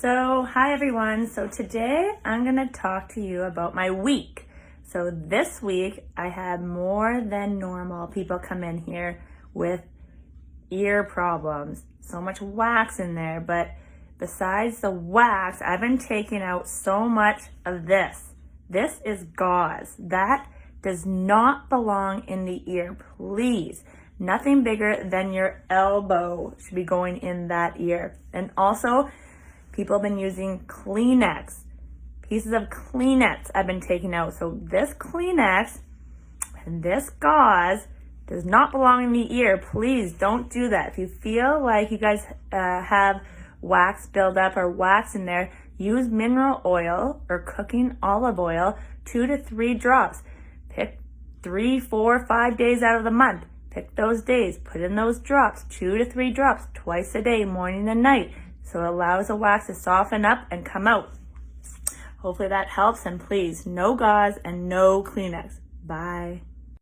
Hi everyone. So today I'm going to talk to you about my week. So this week I had more than normal people come in here with ear problems. So much wax in there, but besides the wax, I've been taking out so much of this. This is gauze. That does not belong in the ear, please. Nothing bigger than your elbow should be going in that ear. And also, people have been using Kleenex. Pieces of Kleenex I've been taking out. So this Kleenex and this gauze does not belong in the ear. Please don't do that. If you feel like you guys have wax buildup or wax in there, use mineral oil or cooking olive oil, 2 to 3 drops. Pick 3, 4, 5 days out of the month. Pick those days, put in those drops, 2 to 3 drops, twice a day, morning and night. So it allows the wax to soften up and come out. Hopefully that helps, and please, no gauze and no Kleenex. Bye.